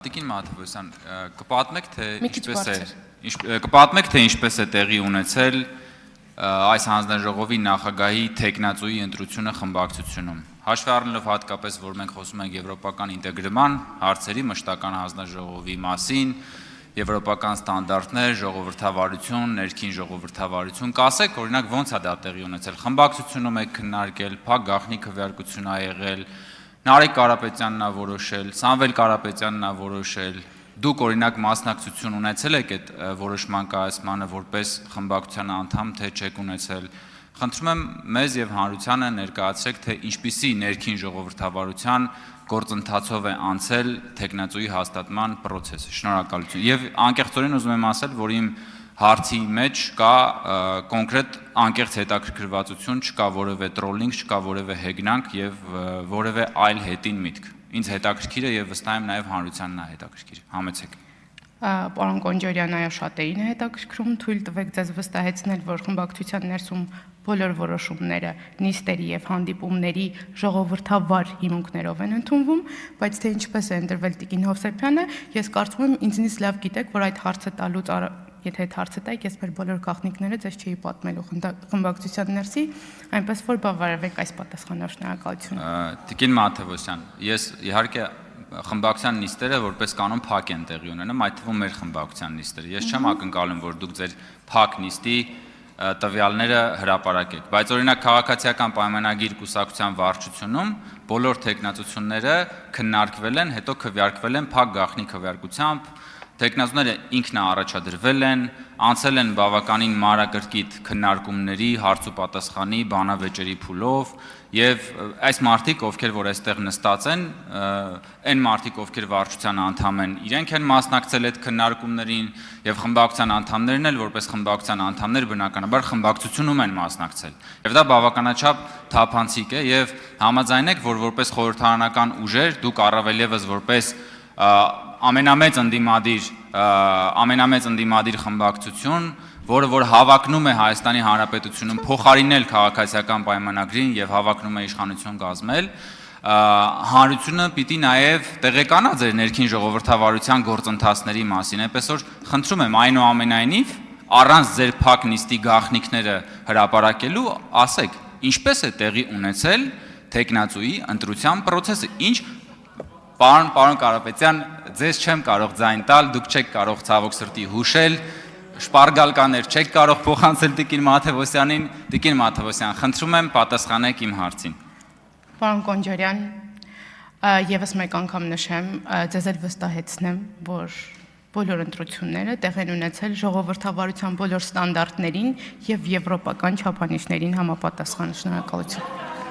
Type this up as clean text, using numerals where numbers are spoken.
Տիկին Մաթևոսյան, կպատմեք, թե ինչպես է տեղի ունեցել այս հանձնաժողովի նախագահի թեկնածուի ընտրությունը խմբակցությունում։ Հաշվի առնելով հատկապես, որ մենք խոսում ենք եվրոպական ինտեգրման հարցերի մշտական հանձնաժողովի մասին, եվրոպական ստանդարտներ, ժողովրդավարություն, ներքին ժողովրդավարություն, կասեք, օրինակ ոնց է դա տեղի ունեցել, խմբակցությունում եք քննարկել, փակ գաղտնի քվեարկություն ա եղել, Նարեկ Կարապետյանն ա որոշել, Սամվել Կարապետյանն ա որոշել, դուք օրինակ մասնակցություն ունեցել եք այդ որոշման կայացմանը որպես խմբակցության անդամ, թե չեք ունեցել։ Խնդրում եմ մեզ եւ հանրությանը ներկայացրեք, թե ինչպիսի ներքին ժողովրդավարության գործընթացով է անցել թեկնածուի հաստատման process-ը։ Շնորհակալություն։ Եվ անկեղծորեն ուզում եմ ասել, որ իմ հարցի մեջ կա կոնկրետ անկեղծ հետաքրքրվածություն, չկա որևէ տրոլինգ, չկա որևէ հեգնանք եւ որևէ այլ հետին միտք։ Ինձ հետաքրքիր է եւ վստահ եմ նաեւ հանրությանն է հետաքրքիր։ Համեցեք։ Պարոն Կոնջարյան, այո, շատերին է հետաքրքրում, թույլ տվեք ձեզ վստահեցնել, որ խմբակցության ներսում բոլոր որոշումները նիստերի եւ հանդիպումների ժողովրդավար հիմունքներով են ընդունվում, բայց թե ինչպես է ընտրվել Տիկին Հովսեփյանը, ես կարծում եմ ինձնից լավ գիտեք, որ այդ հարցը տալուց Եթե այդ հարցը տայք, ես մեր բոլոր գաղտնիքները ձեզ չէի պատմելու խմբակցության ներսի, այնպես որ բավարարվեք այս պատասխանով, շնորհակալություն։ Տիկին Մաթևոսյան, ես իհարկե խմբակցության նիստերը որպես կանոն փակ են տեղի ունենում, այդ թվում մեր խմբակցության նիստերը։ Ես չեմ ակնկալում, որ դուք ձեր փակ նիստի տվյալները հրապարակեք, բայց օրինակ քաղաքացիական պայմանագիր կուսակցության վարչությունում բոլոր թեկնածությունները քննարկվել են, հետո քվեարկվել են փակ գաղտնի քվեարկությամբ Թեկնածուները ինքնաառաջադրվել են, անցել են բավականին մանրակրկիտ քննարկումների, հարց ու պատասխանի, բանավեճերի փուլով եւ այս մարդիկ, ովքեր որ այստեղ նստած են, այն մարդիկ, ովքեր վարչության անդամ են, իրենք են մասնակցել այդ քննարկումներին եւ խմբակցության անդամներն էլ որպես խմբակցության անդամներ բնականաբար խմբակցությունում են մասնակցել։ Եվ դա բավականաչափ թափանցիկ է եւ համաձայնեք, որ որպես խորհրդարանական ուժեր դուք առավել եւս որպես ամենամեծ ընդդիմադիր խմբակցություն, որը որ հավակնում է Հայաստանի Հանրապետությունում փոխարինել քաղաքացիական պայմանագրին եւ հավակնում է իշխանություն կազմել, հանրությունը պիտի նաեւ տեղեկանա ձեր ներքին ժողովրդավարության գործընթացների մասին, այնպես որ խնդրում եմ այնուամենայնիվ առանց ձեր փակ նիստի գաղտնիքները հրապարակելու, ասեք, ինչպես է տեղի ունեցել թեկնածուի ընտրության process-ը, ինչ Պարոն Կարապետյան, ձեզ չեմ կարող ձայն տալ, դուք չեք կարող ցավոք սրտի հուշել, շպարգալկաներ չեք կարող փոխանցել Տիկին Մաթևոսյանին, Տիկին Մաթևոսյան, խնդրում եմ պատասխանեք իմ հարցին։ Պարոն Կոնջարյան, եւս մեկ անգամ նշեմ, ձեզ էլ վստահեցնեմ, որ բոլոր ընտրությունները տեղ են ունեցել ժողովրդավարության բոլոր ստանդարտներին եւ եվրոպական չափանիշներին համապատասխան։ Շնորհակալություն։